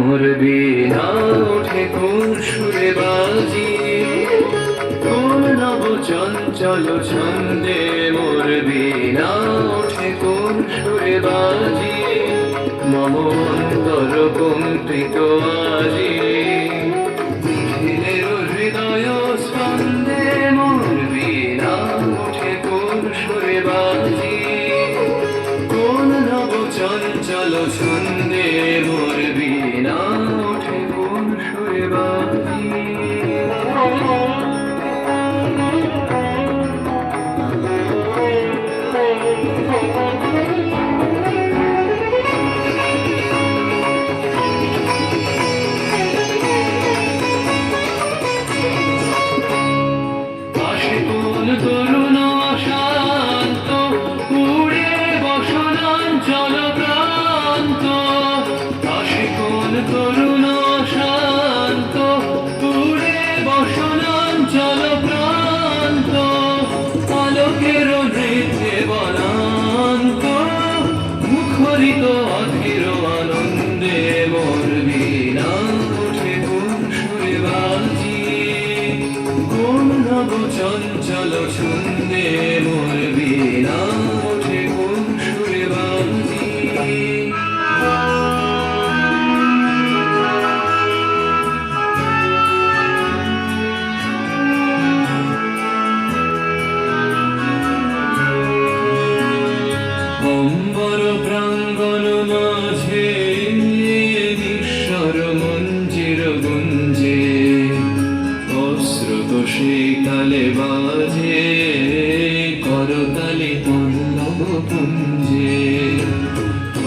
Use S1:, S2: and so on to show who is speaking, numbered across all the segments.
S1: মোর বীণা ওঠে কোন সুরে বাজি, কোন নব চঞ্চল ছন্দে মোর বীণা ওঠে কোন সুরে বাজি, মম অন্তর কম্পিত আজি। নিখিলের হৃদয় স্পন্দে মোর বীণা ওঠে কোন সুরে বাজি, কোন নব চঞ্চল ছন্দে মোর বীণা ওঠে কোন সুরে বাজি। তরুণ শান্ত উড়ে বসনাঞ্চল প্রান্ত, আসে কোন তরুণ শান্ত উড়ে বসনাঞ্চল প্রান্ত, আলোকের নৃত্যে বনান্ত, মুখরিত অধীর আনন্দে মোর বীণা ওঠে কোন সুরে বাজি, কোন নব চঞ্চল ছন্দে মোর বীণা ওঠে কোন সুরে বাজি। অম্বর প্রাঙ্গণ মাঝে নিঃস্বর মঞ্জির গুঞ্জে, অশ্রুত সেই তালে বাজে করতালি পল্লব পুঞ্জে।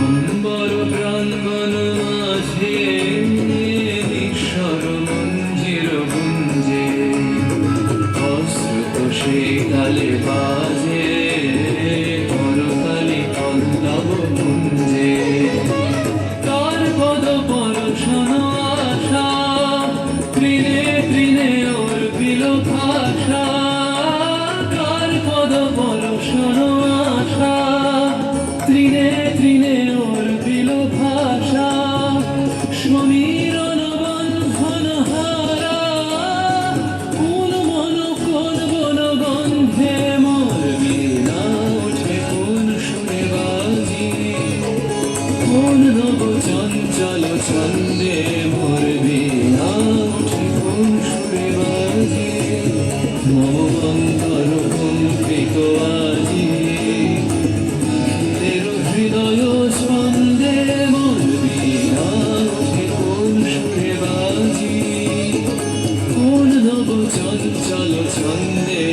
S1: অম্বর প্রাঙ্গণ মাঝে নিঃস্বর মঞ্জির গুঞ্জে, অশ্রুত সেই তালে বাজে করতালি পল্লব পুঞ্জে। তার পদ পরশন আশা তৃণে তৃণে ওর বিল ভাষা, তার পদ পরশন আশা তৃণে তৃণে ওর বিল ভাষা, সমীরণ বন্ধন হারা কোন মন কোন বন গন্ধে মোর বীণা ওঠে কোন সুরে বাজি, কোন নব চঞ্চল ছন্দে মোর বীণা ওঠে কোন সুরে বাজি, মম অন্তর কম্পিত আজি। নিখিলের হৃদয় স্পন্দে মোর বীণা ওঠে কোন সুরে বাজি, কোন নব চঞ্চল ছন্দে